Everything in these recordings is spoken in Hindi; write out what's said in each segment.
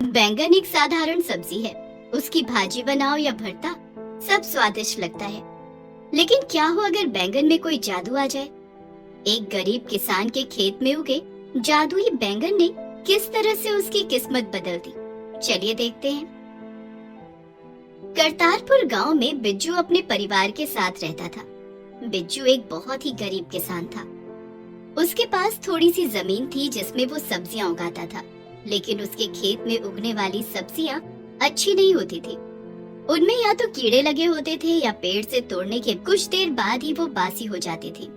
बैंगन एक साधारण सब्जी है। उसकी भाजी बनाओ या भरता, सब स्वादिष्ट लगता है। लेकिन क्या हो अगर बैंगन में कोई जादू आ जाए? एक गरीब किसान के खेत में उगे जादुई बैंगन ने किस तरह से उसकी किस्मत बदल दी, चलिए देखते हैं। करतारपुर गांव में बिज्जू अपने परिवार के साथ रहता था। बिज्जू एक बहुत ही गरीब किसान था। उसके पास थोड़ी सी जमीन थी जिसमें वो सब्जियां उगाता था, लेकिन उसके खेत में उगने वाली सब्जियां अच्छी नहीं होती थी। उनमें या तो कीड़े लगे होते थे या पेड़ से तोड़ने के कुछ देर बाद ही वो बासी हो जाती थी।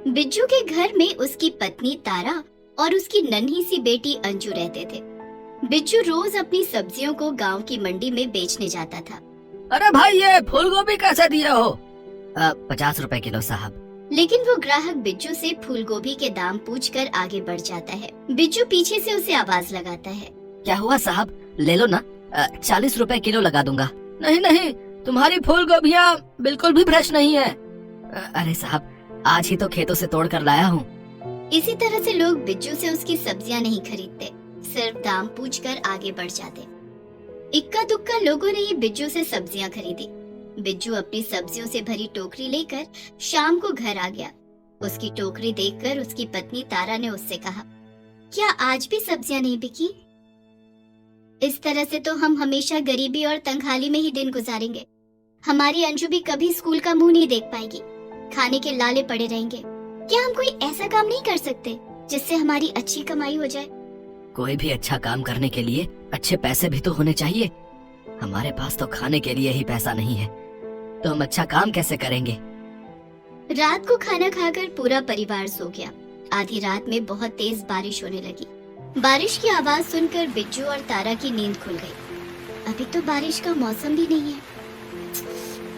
बिज्जू के घर में उसकी पत्नी तारा और उसकी नन्ही सी बेटी अंजू रहते थे। बिज्जू रोज अपनी सब्जियों को गांव की मंडी में बेचने जाता था। अरे भाई, ये फूल गोभी कैसे दिए हो? 50 रुपए किलो साहब। लेकिन वो ग्राहक बिज्जू से फूल गोभी के दाम पूछकर आगे बढ़ जाता है। बिज्जू पीछे से उसे आवाज लगाता है। क्या हुआ साहब, ले लो ना, 40 रुपए किलो लगा दूंगा। नहीं नहीं, तुम्हारी फूल गोभियाँ बिल्कुल भी फ्रेश नहीं है। अरे साहब, आज ही तो खेतों से तोड़ कर लाया हूँ। इसी तरह से लोग बिज्जू से उसकी सब्जियां नहीं खरीदते, सिर्फ दाम पूछकर आगे बढ़ जाते। इक्का दुक्का लोगों ने ही बिज्जू से सब्जियां खरीदी। बिज्जू अपनी सब्जियों से भरी टोकरी लेकर शाम को घर आ गया। उसकी टोकरी देखकर उसकी पत्नी तारा ने उससे कहा, क्या आज भी सब्जियां नहीं बिकी? इस तरह से तो हम हमेशा गरीबी और तंगहाली में ही दिन गुजारेंगे। हमारी अंजू भी कभी स्कूल का मुंह नहीं देख पाएगी, खाने के लाले पड़े रहेंगे। क्या हम कोई ऐसा काम नहीं कर सकते जिससे हमारी अच्छी कमाई हो जाए? कोई भी अच्छा काम करने के लिए अच्छे पैसे भी तो होने चाहिए। हमारे पास तो खाने के लिए ही पैसा नहीं है, तो हम अच्छा काम कैसे करेंगे? रात को खाना खाकर पूरा परिवार सो गया। आधी रात में बहुत तेज बारिश होने लगी। बारिश की आवाज सुनकर बिज्जू और तारा की नींद खुल गई। अभी तो बारिश का मौसम भी नहीं है,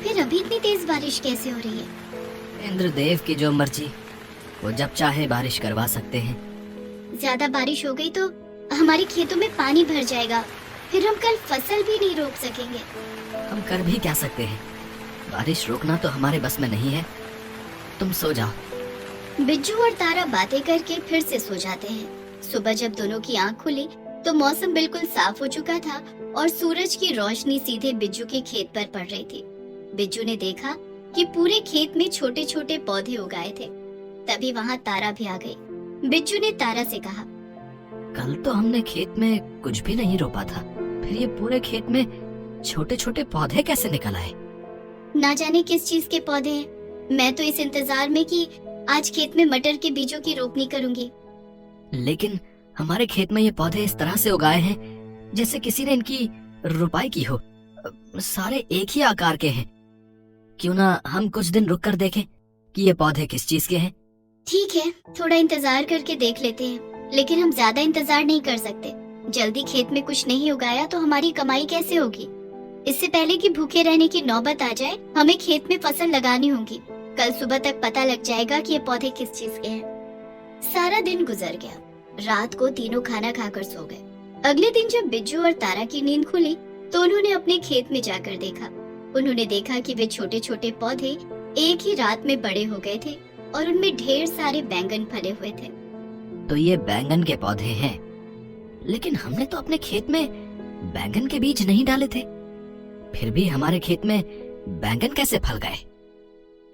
फिर अभी इतनी तेज बारिश कैसे हो रही है? इंद्रदेव की जो मर्जी, वो जब चाहे बारिश करवा सकते हैं। ज्यादा बारिश हो गई तो हमारे खेतों में पानी भर जाएगा, फिर हम कल फसल भी नहीं रोप सकेंगे। हम कर भी क्या सकते हैं? बारिश रोकना तो हमारे बस में नहीं है। तुम सो जाओ। बिज्जू और तारा बातें करके फिर से सो जाते हैं। सुबह जब दोनों की आंख खुली तो मौसम बिल्कुल साफ हो चुका था और सूरज की रोशनी सीधे बिज्जू के खेत पर पड़ रही थी। बिज्जू ने देखा कि पूरे खेत में छोटे छोटे पौधे उगाए थे। तभी वहाँ तारा भी आ गई। बिज्जू ने तारा से कहा, कल तो हमने खेत में कुछ भी नहीं रोपा था, फिर ये पूरे खेत में छोटे छोटे पौधे कैसे निकल आए? ना जाने किस चीज के पौधे हैं। मैं तो इस इंतजार में कि आज खेत में मटर के बीजों की रोपनी करूंगी। लेकिन हमारे खेत में ये पौधे इस तरह से उगाए हैं जैसे किसी ने इनकी रुपाई की हो। सारे एक ही आकार के हैं। क्यों ना हम कुछ दिन रुक कर देखें कि ये पौधे किस चीज के हैं? ठीक है, थोड़ा इंतजार करके देख लेते हैं, लेकिन हम ज्यादा इंतजार नहीं कर सकते। जल्दी खेत में कुछ नहीं उगाया तो हमारी कमाई कैसे होगी? इससे पहले कि भूखे रहने की नौबत आ जाए, हमें खेत में फसल लगानी होगी। कल सुबह तक पता लग जाएगा कि ये पौधे किस चीज के हैं। सारा दिन गुजर गया। रात को तीनों खाना खाकर सो गए। अगले दिन जब बिज्जू और तारा की नींद खुली तो उन्होंने अपने खेत में जाकर देखा। उन्होंने देखा कि वे छोटे छोटे पौधे एक ही रात में बड़े हो गए थे और उनमें ढेर सारे बैंगन फले हुए थे। तो ये बैंगन के पौधे हैं, लेकिन हमने तो अपने खेत में बैंगन के बीज नहीं डाले थे, फिर भी हमारे खेत में बैंगन कैसे फल गए?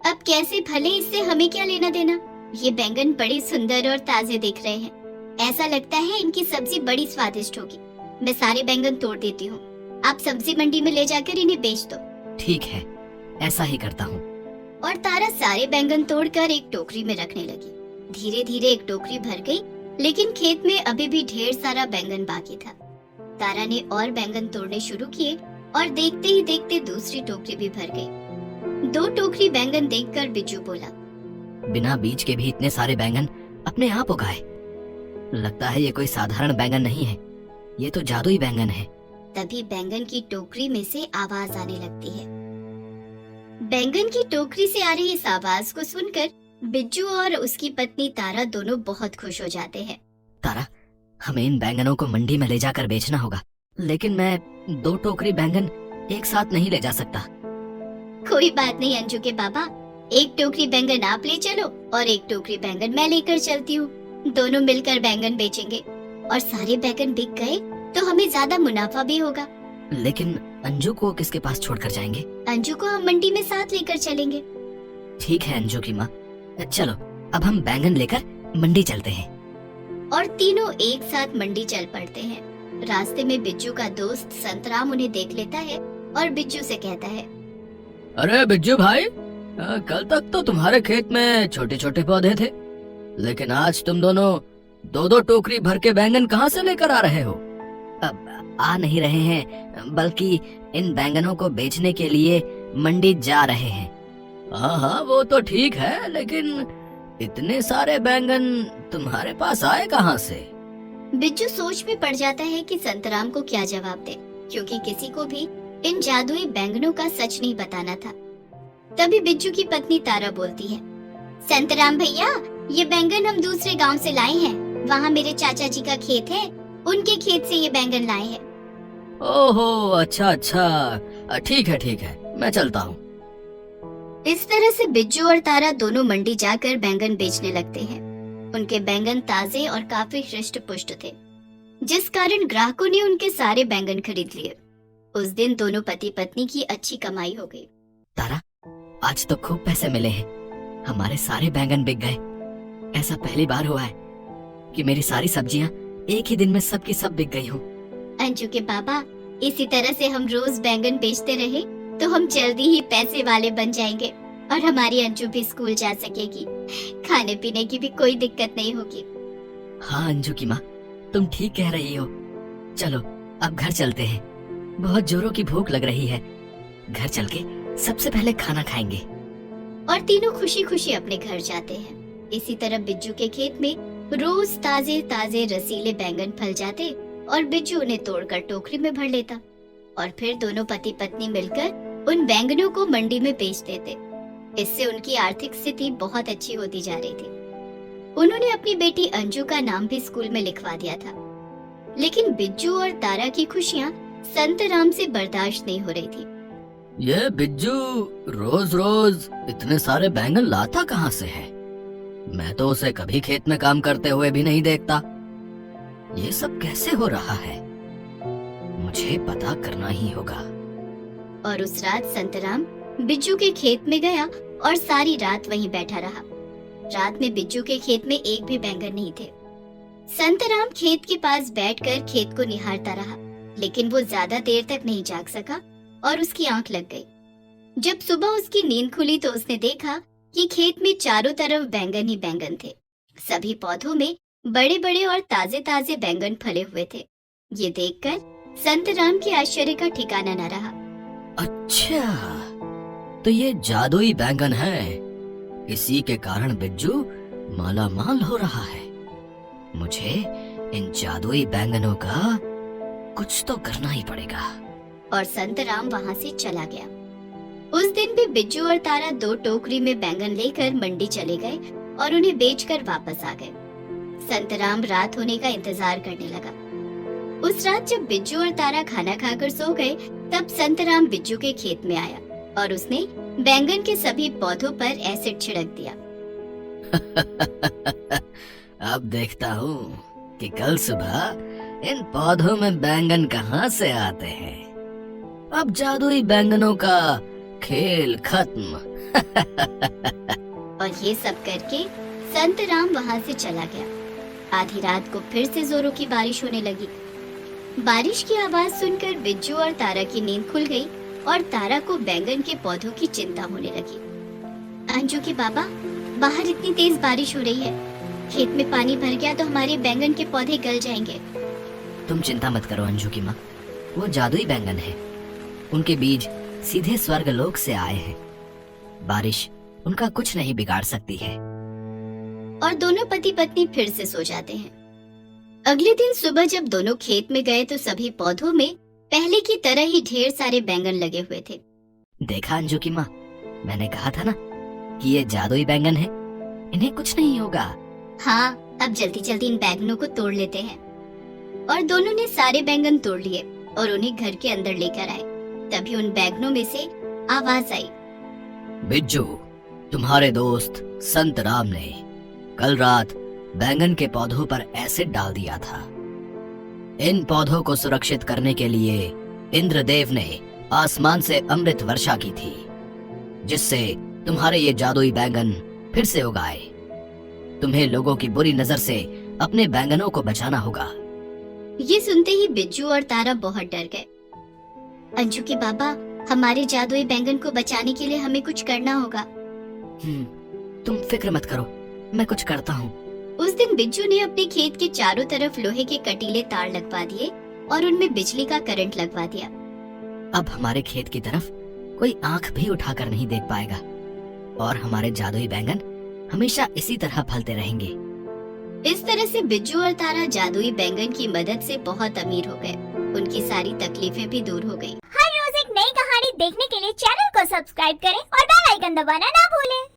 अब कैसे फले इससे हमें क्या लेना देना? ये बैंगन बड़े सुंदर और ताजे दिख रहे हैं। ऐसा लगता है इनकी सब्जी बड़ी स्वादिष्ट होगी। मैं सारे बैंगन तोड़ देती हूँ। आप सब्जी मंडी में ले जाकर इन्हें बेच दो। ठीक है, ऐसा ही करता हूँ। और तारा सारे बैंगन तोड़कर एक टोकरी में रखने लगी। धीरे धीरे एक टोकरी भर गई, लेकिन खेत में अभी भी ढेर सारा बैंगन बाकी था। तारा ने और बैंगन तोड़ने शुरू किए और देखते ही देखते दूसरी टोकरी भी भर गई। 2 टोकरी बैंगन देखकर बिज्जू बोला, बिना बीज के भी इतने सारे बैंगन अपने आप उगाए। लगता है ये कोई साधारण बैंगन नहीं है, ये तो जादुई बैंगन है। तभी बैंगन की टोकरी में से आवाज आने लगती है। बैंगन की टोकरी से आ रही इस आवाज को सुनकर बिज्जू और उसकी पत्नी तारा दोनों बहुत खुश हो जाते हैं। तारा, हमें इन बैंगनों को मंडी में ले जाकर बेचना होगा, लेकिन मैं 2 टोकरी बैंगन एक साथ नहीं ले जा सकता। कोई बात नहीं अंजू के पापा, एक टोकरी बैंगन आप ले चलो और एक टोकरी बैंगन मैं लेकर चलती हूँ। दोनों मिलकर बैंगन बेचेंगे और सारे बैंगन बिक गए तो हमें ज्यादा मुनाफा भी होगा। लेकिन अंजू को किसके पास छोड़कर जाएंगे? अंजू को हम मंडी में साथ लेकर चलेंगे। ठीक है अंजू की माँ, चलो अब हम बैंगन लेकर मंडी चलते हैं। और तीनों एक साथ मंडी चल पड़ते हैं। रास्ते में बिज्जू का दोस्त संतराम उन्हें देख लेता है और बिज्जू से कहता है, अरे बिज्जू भाई, कल तक तो तुम्हारे खेत में छोटे छोटे पौधे थे, लेकिन आज तुम दोनों दो दो टोकरी भर के बैंगन कहाँ से लेकर आ रहे हो? अब आ नहीं रहे हैं, बल्कि इन बैंगनों को बेचने के लिए मंडी जा रहे हैं। हाँ हाँ वो तो ठीक है, लेकिन इतने सारे बैंगन तुम्हारे पास आए कहाँ से? बिज्जू सोच में पड़ जाता है कि संतराम को क्या जवाब दे, क्योंकि किसी को भी इन जादुई बैंगनों का सच नहीं बताना था। तभी बिज्जू की पत्नी तारा बोलती है, संतराम भैया, ये बैंगन हम दूसरे गांव से लाए हैं। वहाँ मेरे चाचा जी का खेत है, उनके खेत से ये बैंगन लाए हैं। ओहो अच्छा अच्छा, ठीक है, मैं चलता हूँ। इस तरह से बिज्जू और तारा दोनों मंडी जाकर बैंगन बेचने लगते हैं। उनके बैंगन ताजे और काफी हृष्ट पुष्ट थे, जिस कारण ग्राहकों ने उनके सारे बैंगन खरीद लिए। उस दिन दोनों पति पत्नी की अच्छी कमाई हो गई। तारा, आज तो खूब पैसे मिले हैं, हमारे सारे बैंगन बिक गए। ऐसा पहली बार हुआ है कि मेरी सारी सब्जियां एक ही दिन में सबकी सब बिक गई हूँ। अंजू के पापा, इसी तरह से हम रोज बैंगन बेचते रहे तो हम जल्दी ही पैसे वाले बन जाएंगे और हमारी अंजू भी स्कूल जा सकेगी। खाने पीने की भी कोई दिक्कत नहीं होगी। हाँ अंजू की माँ, तुम ठीक कह रही हो। चलो अब घर चलते हैं, बहुत जोरों की भूख लग रही है। घर चल के सबसे पहले खाना खाएंगे। और तीनों खुशी खुशी अपने घर जाते हैं। इसी तरह बिज्जू के खेत में रोज ताजे ताजे रसीले बैंगन फल जाते और बिज्जू उन्हें तोड़कर टोकरी में भर लेता और फिर दोनों पति पत्नी मिलकर उन बैंगनों को मंडी में बेच देते। इससे उनकी आर्थिक स्थिति बहुत अच्छी होती जा रही थी। उन्होंने अपनी बेटी अंजू का नाम भी स्कूल में लिखवा दिया था। लेकिन बिज्जू और तारा की खुशियाँ संतराम से बर्दाश्त नहीं हो रही थी। ये बिज्जू रोज रोज इतने सारे बैंगन लाता कहाँ से है? मैं तो उसे कभी खेत में काम करते हुए भी नहीं देखता। ये सब कैसे हो रहा है? मुझे पता करना ही होगा। और उस रात संतराम बिज्जू के खेत में गया और सारी रात वहीं बैठा रहा। रात में बिज्जू के खेत में एक भी बैंगन नहीं थे। संतराम खेत के पास बैठकर खेत को निहारता रहा, लेकिन वो ज्यादा देर तक नहीं जाग सका और उसकी आंख लग गई। जब सुबह उसकी नींद खुली तो उसने देखा कि खेत में चारों तरफ बैंगन ही बैंगन थे। सभी पौधों में बड़े बड़े और ताजे ताजे बैंगन फले हुए थे। ये देखकर संतराम के आश्चर्य का ठिकाना न रहा। अच्छा, तो ये जादुई बैंगन है, इसी के कारण बिज्जू माला माल हो रहा है। मुझे इन जादुई बैंगनों का कुछ तो करना ही पड़ेगा। और संतराम वहाँ से चला गया। उस दिन भी बिज्जू और तारा 2 टोकरी में बैंगन लेकर मंडी चले गए और उन्हें बेचकर वापस आ गए। संतराम रात होने का इंतजार करने लगा। उस रात जब बिज्जू और तारा खाना खाकर सो गए, तब संतराम बिज्जू के खेत में आया और उसने बैंगन के सभी पौधों पर एसिड छिड़क दिया। अब देखता हूँ कि कल सुबह इन पौधों में बैंगन कहाँ से आते हैं। अब जादुई बैंगनों का खेल खत्म। और ये सब करके संतराम वहाँ से चला गया। आधी रात को फिर से जोरों की बारिश होने लगी। बारिश की आवाज सुनकर बिज्जू और तारा की नींद खुल गई और तारा को बैंगन के पौधों की चिंता होने लगी। अंजू के बाबा, बाहर इतनी तेज बारिश हो रही है, खेत में पानी भर गया तो हमारे बैंगन के पौधे गल जाएंगे। तुम चिंता मत करो अंजू की माँ, वो जादुई बैंगन है। उनके बीज सीधे स्वर्ग लोक से आए हैं। बारिश उनका कुछ नहीं बिगाड़ सकती है। और दोनों पति पत्नी फिर से सो जाते हैं। अगले दिन सुबह जब दोनों खेत में गए तो सभी पौधों में पहले की तरह ही ढेर सारे बैंगन लगे हुए थे। देखा अंजू की माँ, मैंने कहा था ना कि ये जादुई बैंगन है, इन्हें कुछ नहीं होगा। हाँ, अब जल्दी जल्दी इन बैंगनों को तोड़ लेते हैं। और दोनों ने सारे बैंगन तोड़ लिए और उन्हें घर के अंदर लेकर आए। तभी उन बैंगनों में से आवाज आई, बिज्जू, तुम्हारे दोस्त संतराम ने कल रात बैंगन के पौधों पर एसिड डाल दिया था। इन पौधों को सुरक्षित करने के लिए इंद्रदेव ने आसमान से अमृत वर्षा की थी, जिससे तुम्हारे ये जादुई बैंगन फिर से उगाए। तुम्हें लोगों की बुरी नजर से अपने बैंगनों को बचाना होगा। ये सुनते ही बिज्जू और तारा बहुत डर गए। अंजू के बाबा, हमारे जादुई बैंगन को बचाने के लिए हमें कुछ करना होगा। तुम फिक्र मत करो, मैं कुछ करता हूँ। उस दिन बिज्जू ने अपने खेत के चारों तरफ लोहे के कटीले तार लगवा दिए और उनमें बिजली का करंट लगवा दिया। अब हमारे खेत की तरफ कोई आंख भी उठाकर नहीं देख पाएगा और हमारे जादुई बैंगन हमेशा इसी तरह फलते रहेंगे। इस तरह से बिज्जू और तारा जादुई बैंगन की मदद से बहुत अमीर हो गए। उनकी सारी तकलीफें भी दूर हो गईं। हर रोज एक नई कहानी देखने के लिए चैनल को सब्सक्राइब करें और बेल आइकन दबाना ना भूलें।